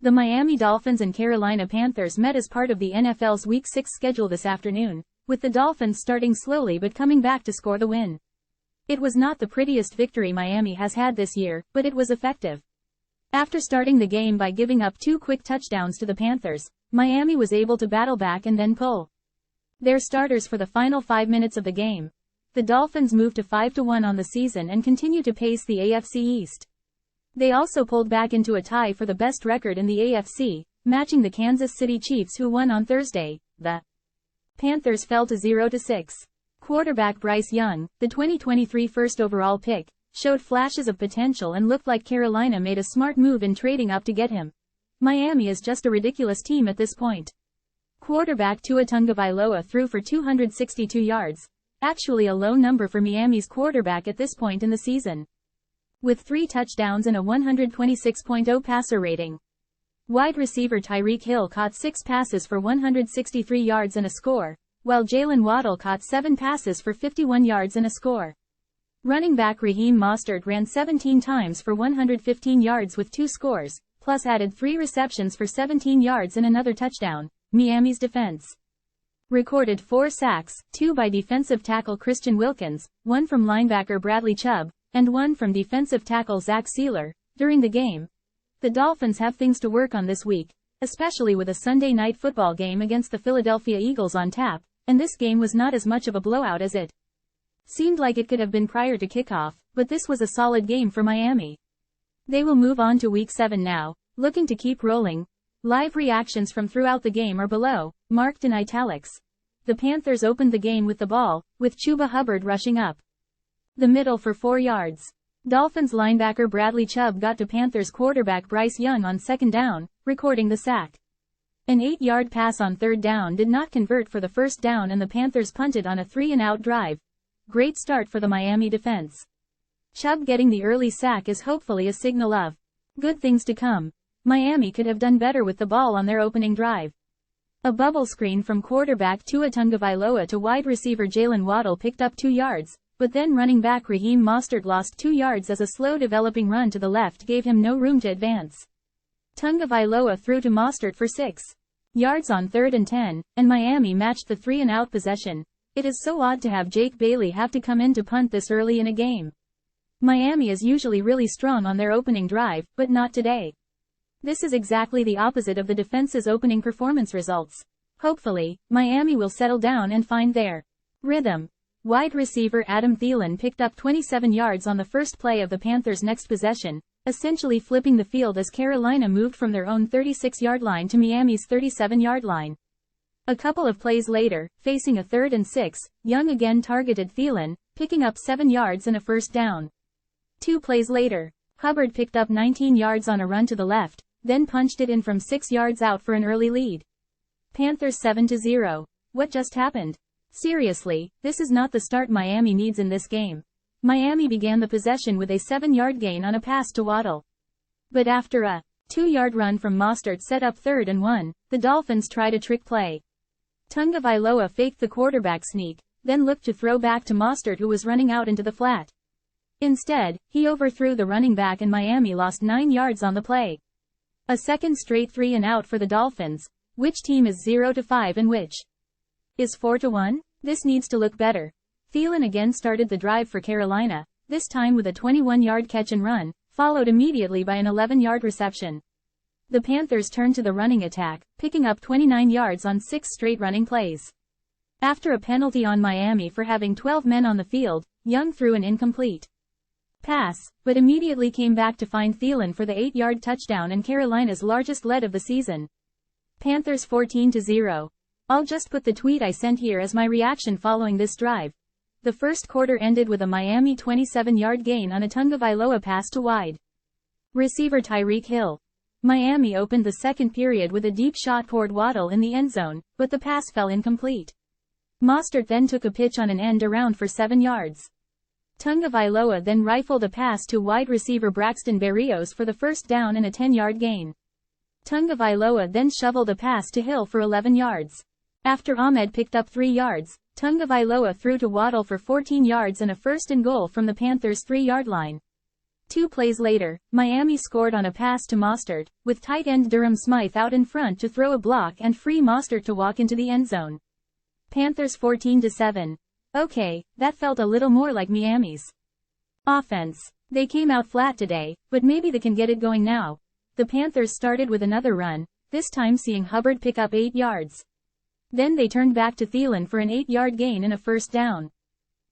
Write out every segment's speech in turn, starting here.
The Miami Dolphins and Carolina Panthers met as part of the NFL's Week 6 schedule this afternoon, with the Dolphins starting slowly but coming back to score the win. It was not the prettiest victory Miami has had this year, but it was effective. After starting the game by giving up 2 quick touchdowns to the Panthers, Miami was able to battle back and then pull their starters for the final 5 minutes of the game. The Dolphins moved to 5-1 on the season and continue to pace the AFC East. They also pulled back into a tie for the best record in the AFC, matching the Kansas City Chiefs, who won on Thursday. The Panthers fell to 0-6. Quarterback Bryce Young, the 2023 first overall pick, showed flashes of potential and looked like Carolina made a smart move in trading up to get him. Miami is just a ridiculous team at this point. Quarterback Tua Tagovailoa threw for 262 yards, actually a low number for Miami's quarterback at this point in the season, with 3 touchdowns and a 126.0 passer rating. Wide receiver Tyreek Hill caught 6 passes for 163 yards and a score, while Jaylen Waddle caught 7 passes for 51 yards and a score. Running back Raheem Mostert ran 17 times for 115 yards with 2 scores, plus added 3 receptions for 17 yards and another touchdown. Miami's defense recorded 4 sacks, 2 by defensive tackle Christian Wilkins, 1 from linebacker Bradley Chubb, and 1 from defensive tackle Zach Sealer, during the game. The Dolphins have things to work on this week, especially with a Sunday night football game against the Philadelphia Eagles on tap, and this game was not as much of a blowout as it seemed like it could have been prior to kickoff, but this was a solid game for Miami. They will move on to Week 7 now, looking to keep rolling. Live reactions from throughout the game are below, marked in italics. The Panthers opened the game with the ball, with Chuba Hubbard rushing up the middle for 4 yards. Dolphins linebacker Bradley Chubb got to Panthers quarterback Bryce Young on 2nd down, recording the sack. An 8-yard pass on 3rd down did not convert for the 1st down, and the Panthers punted on a 3-and-out drive. Great start for the Miami defense. Chubb getting the early sack is hopefully a signal of good things to come. Miami could have done better with the ball on their opening drive. A bubble screen from quarterback Tua Tagovailoa to wide receiver Jaylen Waddle picked up 2 yards, but then running back Raheem Mostert lost 2 yards as a slow-developing run to the left gave him no room to advance. Tagovailoa threw to Mostert for 6 yards on 3rd and 10, and Miami matched the 3-and-out possession. It is so odd to have Jake Bailey have to come in to punt this early in a game. Miami is usually really strong on their opening drive, but not today. This is exactly the opposite of the defense's opening performance results. Hopefully, Miami will settle down and find their rhythm. Wide receiver Adam Thielen picked up 27 yards on the first play of the Panthers' next possession, essentially flipping the field as Carolina moved from their own 36-yard line to Miami's 37-yard line. A couple of plays later, facing a 3rd and 6, Young again targeted Thielen, picking up 7 yards and a 1st down. 2 plays later, Hubbard picked up 19 yards on a run to the left, then punched it in from 6 yards out for an early lead. Panthers 7-0. What just happened? Seriously, this is not the start Miami needs in this game. Miami began the possession with a 7-yard gain on a pass to Waddle. But after a 2-yard run from Mostert set up 3rd and 1, the Dolphins tried a trick play. Tagovailoa faked the quarterback sneak, then looked to throw back to Mostert, who was running out into the flat. Instead, he overthrew the running back and Miami lost 9 yards on the play. A second straight 3-and-out for the Dolphins. Which team is 0-5 and which is 4-1? This needs to look better. Thielen again started the drive for Carolina, this time with a 21-yard catch and run, followed immediately by an 11-yard reception. The Panthers turned to the running attack, picking up 29 yards on 6 straight running plays. After a penalty on Miami for having 12 men on the field, Young threw an incomplete pass, but immediately came back to find Thielen for the 8-yard touchdown and Carolina's largest lead of the season. Panthers 14-0. I'll just put the tweet I sent here as my reaction following this drive. The first quarter ended with a Miami 27-yard gain on a Tagovailoa pass to wide receiver Tyreek Hill. Miami opened the second period with a deep shot toward Waddle in the end zone, but the pass fell incomplete. Mostert then took a pitch on an end around for 7 yards. Tagovailoa then rifled a pass to wide receiver Braxton Berrios for the 1st down and a 10-yard gain. Tagovailoa then shoveled a pass to Hill for 11 yards. After Ahmed picked up 3 yards, Tagovailoa threw to Waddle for 14 yards and a 1st and goal from the Panthers' 3-yard line. 2 plays later, Miami scored on a pass to Mostert, with tight end Durham Smythe out in front to throw a block and free Mostert to walk into the end zone. Panthers 14-7. Okay, that felt a little more like Miami's offense. They came out flat today, but maybe they can get it going now. The Panthers started with another run, this time seeing Hubbard pick up 8 yards. Then they turned back to Thielen for an 8-yard gain and a first down.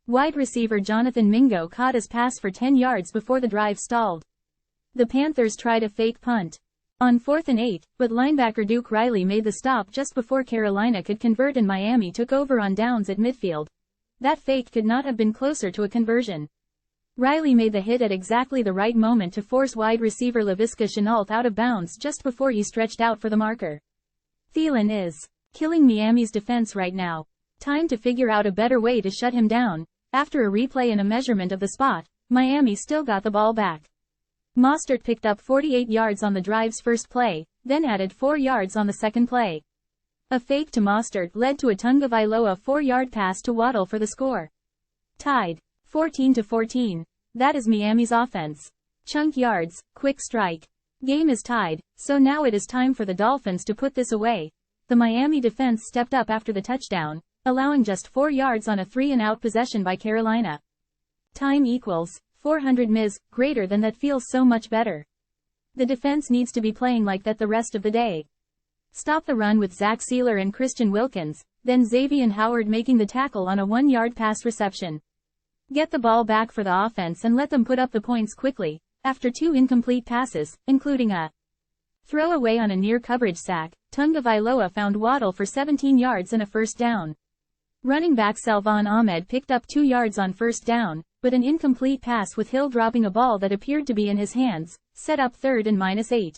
Wide receiver Jonathan Mingo caught his pass for 10 yards before the drive stalled. The Panthers tried a fake punt on 4th and 8, but linebacker Duke Riley made the stop just before Carolina could convert and Miami took over on downs at midfield. That fake could not have been closer to a conversion. Riley made the hit at exactly the right moment to force wide receiver Laviska Shenault out of bounds just before he stretched out for the marker. Thielen is killing Miami's defense right now. Time to figure out a better way to shut him down. After a replay and a measurement of the spot, Miami still got the ball back. Mostert picked up 48 yards on the drive's first play, then added 4 yards on the second play. A fake to Mostert led to a Tagovailoa 4-yard pass to Waddle for the score. Tied 14-14. That is Miami's offense. Chunk yards, quick strike. Game is tied, so now it is time for the Dolphins to put this away. The Miami defense stepped up after the touchdown, allowing just 4 yards on a 3-and-out possession by Carolina. Time equals 400 ms, greater than that feels so much better. The defense needs to be playing like that the rest of the day. Stop the run with Zach Sealer and Christian Wilkins, then Xavier Howard making the tackle on a 1-yard pass reception. Get the ball back for the offense and let them put up the points quickly, after 2 incomplete passes, including a throwaway on a near-coverage sack. Tagovailoa found Waddle for 17 yards and a first down. Running back Salvon Ahmed picked up 2 yards on first down, but an incomplete pass with Hill dropping a ball that appeared to be in his hands, set up 3rd and -8.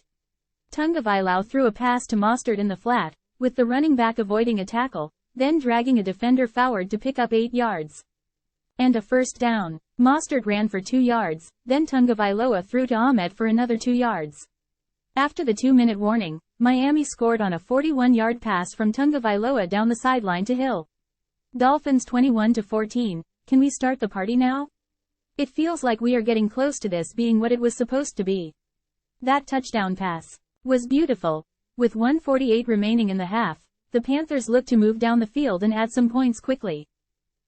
Tagovailoa threw a pass to Mostert in the flat, with the running back avoiding a tackle, then dragging a defender forward to pick up 8 yards. And a first down. Mostert ran for 2 yards, then Tagovailoa threw to Ahmed for another 2 yards. After the 2-minute warning, Miami scored on a 41-yard pass from Tagovailoa down the sideline to Hill. Dolphins 21-14. Can we start the party now? It feels like we are getting close to this being what it was supposed to be. That touchdown pass was beautiful. With 1:48 remaining in the half, the Panthers looked to move down the field and add some points quickly.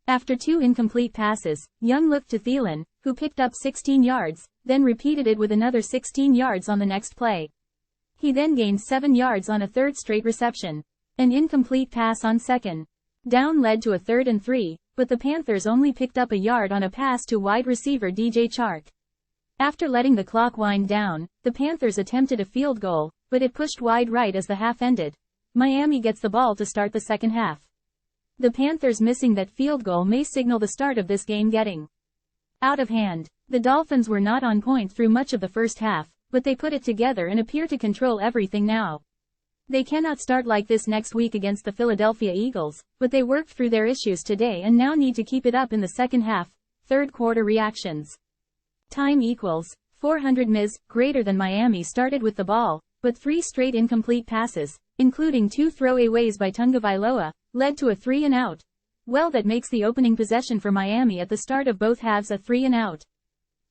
After 2 incomplete passes, Young looked to Thielen, who picked up 16 yards, then repeated it with another 16 yards on the next play. He then gained 7 yards on a 3rd straight reception. An incomplete pass on 2nd down led to a 3rd and 3, but the Panthers only picked up a yard on a pass to wide receiver DJ Chark. After letting the clock wind down, the Panthers attempted a field goal, but it pushed wide right as the half ended. Miami gets the ball to start the second half. The Panthers missing that field goal may signal the start of this game getting out of hand. The Dolphins were not on point through much of the first half, but they put it together and appear to control everything now. They cannot start like this next week against the Philadelphia Eagles, but they worked through their issues today and now need to keep it up in the second half. Third quarter reactions. Time equals 400 ms, greater than Miami started with the ball, but 3 straight incomplete passes, including 2 throwaways by Tagovailoa, led to a 3-and-out. Well, that makes the opening possession for Miami at the start of both halves a 3-and-out.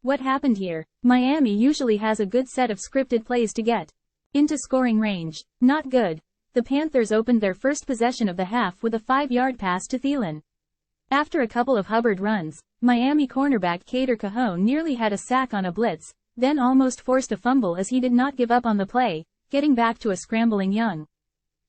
What happened here? Miami usually has a good set of scripted plays to get into scoring range. Not good. The Panthers opened their first possession of the half with a 5-yard pass to Thielen. After a couple of Hubbard runs, Miami cornerback Kader Cajon nearly had a sack on a blitz, then almost forced a fumble as he did not give up on the play, getting back to a scrambling Young.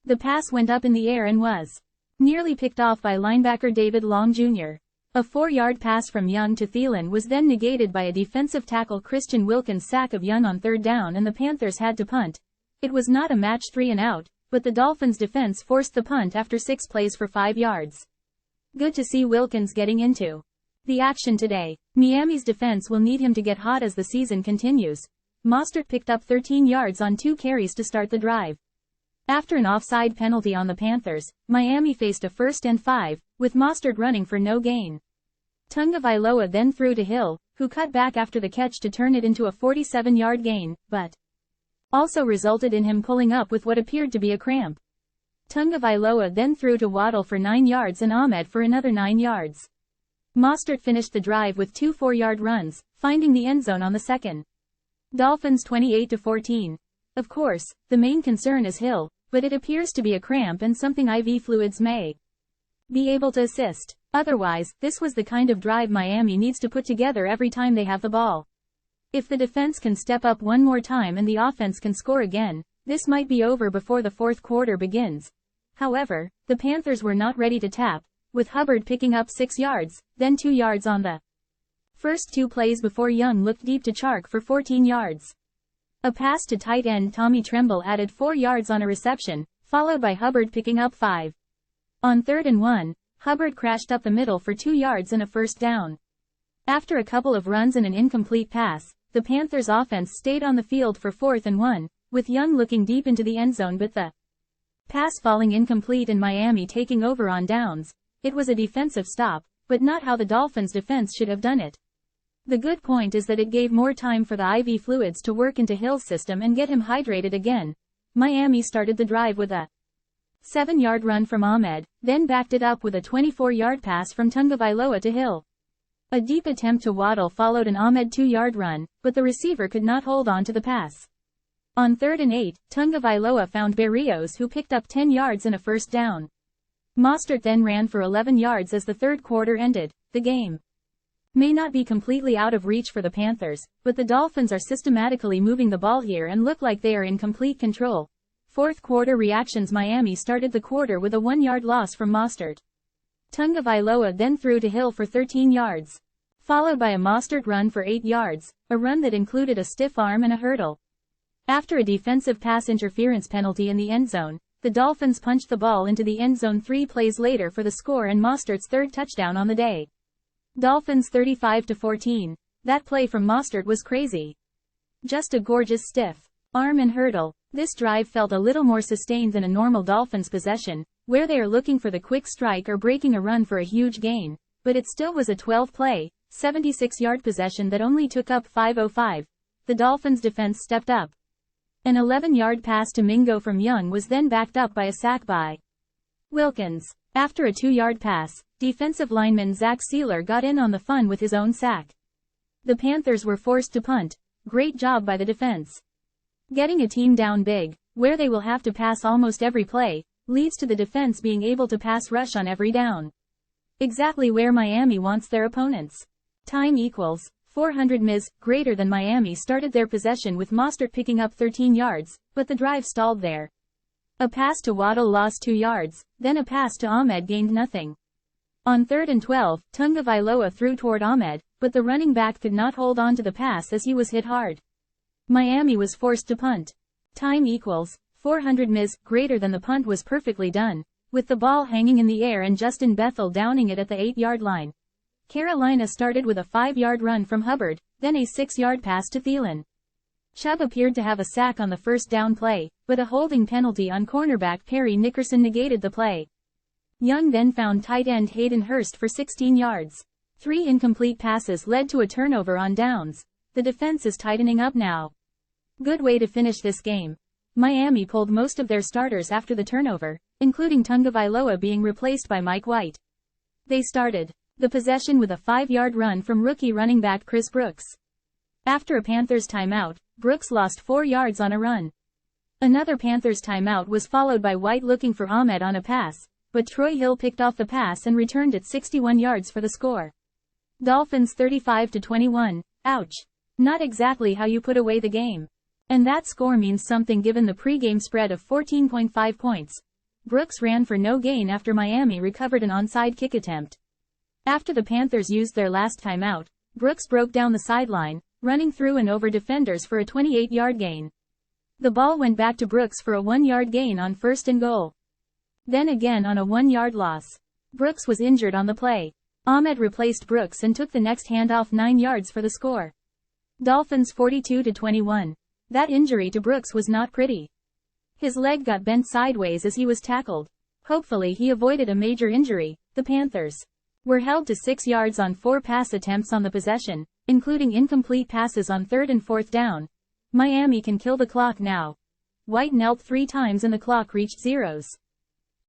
The pass went up in the air and was nearly picked off by linebacker David Long Jr. A 4-yard pass from Young to Thielen was then negated by a defensive tackle Christian Wilkins' sack of Young on 3rd down and the Panthers had to punt. It was not a match 3-and-out, but the Dolphins' defense forced the punt after 6 plays for 5 yards. Good to see Wilkins getting into the action today. Miami's defense will need him to get hot as the season continues. Mostert picked up 13 yards on 2 carries to start the drive. After an offside penalty on the Panthers, Miami faced a 1st and 5, with Mostert running for no gain. Tagovailoa then threw to Hill, who cut back after the catch to turn it into a 47-yard gain, but also resulted in him pulling up with what appeared to be a cramp. Tagovailoa then threw to Waddle for 9 yards and Ahmed for another 9 yards. Mostert finished the drive with two 4-yard runs, finding the end zone on the second. Dolphins 28-14. Of course, the main concern is Hill, but it appears to be a cramp and something IV fluids may be able to assist. Otherwise, this was the kind of drive Miami needs to put together every time they have the ball. If the defense can step up one more time and the offense can score again, this might be over before the fourth quarter begins. However, the Panthers were not ready to tap, with Hubbard picking up 6 yards, then 2 yards on the first 2 plays before Young looked deep to Chark for 14 yards. A pass to tight end Tommy Tremble added 4 yards on a reception, followed by Hubbard picking up 5. On 3rd and 1, Hubbard crashed up the middle for 2 yards and a first down. After a couple of runs and an incomplete pass, the Panthers' offense stayed on the field for 4th and 1, with Young looking deep into the end zone but the pass falling incomplete and Miami taking over on downs. It was a defensive stop, but not how the Dolphins' defense should have done it. The good point is that it gave more time for the IV fluids to work into Hill's system and get him hydrated again. Miami started the drive with a 7-yard run from Ahmed, then backed it up with a 24-yard pass from Tagovailoa to Hill. A deep attempt to Waddle followed an Ahmed 2-yard run, but the receiver could not hold on to the pass. On 3rd and 8, Tagovailoa found Berrios who picked up 10 yards and a first down. Mostert then ran for 11 yards as the third quarter ended. The game may not be completely out of reach for the Panthers, but the Dolphins are systematically moving the ball here and look like they are in complete control. Fourth quarter reactions. Miami started the quarter with a 1-yard loss from Mostert. Tagovailoa then threw to Hill for 13 yards. Followed by a Mostert run for 8 yards, a run that included a stiff arm and a hurdle. After a defensive pass interference penalty in the end zone, the Dolphins punched the ball into the end zone 3 plays later for the score and Mostert's third touchdown on the day. Dolphins 35-14. That play from Mostert was crazy. Just a gorgeous stiff arm and hurdle. This drive felt a little more sustained than a normal Dolphins possession, where they are looking for the quick strike or breaking a run for a huge gain, but it still was a 12-play, 76-yard possession that only took up 5:05. The Dolphins' defense stepped up. An 11-yard pass to Mingo from Young was then backed up by a sack by Wilkins. After a 2-yard pass, defensive lineman Zach Sealer got in on the fun with his own sack. The Panthers were forced to punt. Great job by the defense. Getting a team down big, where they will have to pass almost every play, leads to the defense being able to pass rush on every down. Exactly where Miami wants their opponents. Time equals 400 ms, greater than Miami started their possession with Mostert picking up 13 yards, but the drive stalled there. A pass to Waddle lost 2 yards, then a pass to Ahmed gained nothing. On 3rd and 12, Tagovailoa threw toward Ahmed, but the running back could not hold on to the pass as he was hit hard. Miami was forced to punt. Time equals 400 ms, greater than the punt was perfectly done, with the ball hanging in the air and Justin Bethel downing it at the 8-yard line. Carolina started with a 5-yard run from Hubbard, then a 6-yard pass to Thielen. Chubb appeared to have a sack on the first down play, but a holding penalty on cornerback Perry Nickerson negated the play. Young then found tight end Hayden Hurst for 16 yards. 3 incomplete passes led to a turnover on downs. The defense is tightening up now. Good way to finish this game. Miami pulled most of their starters after the turnover, including Tagovailoa being replaced by Mike White. They started the possession with a 5-yard run from rookie running back Chris Brooks. After a Panthers timeout, Brooks lost 4 yards on a run. Another Panthers timeout was followed by White looking for Ahmed on a pass, but Troy Hill picked off the pass and returned it 61 yards for the score. Dolphins 35-21. Ouch. Not exactly how you put away the game. And that score means something given the pregame spread of 14.5 points. Brooks ran for no gain after Miami recovered an onside kick attempt. After the Panthers used their last timeout, Brooks broke down the sideline, running through and over defenders for a 28-yard gain. The ball went back to Brooks for a 1-yard gain on 1st and goal. Then again on a 1-yard loss. Brooks was injured on the play. Ahmed replaced Brooks and took the next handoff 9 yards for the score. Dolphins 42-21. That injury to Brooks was not pretty. His leg got bent sideways as he was tackled. Hopefully he avoided a major injury. The Panthers were held to 6 yards on 4 pass attempts on the possession, including incomplete passes on 3rd and 4th down. Miami can kill the clock now. White knelt 3 times and the clock reached zeros.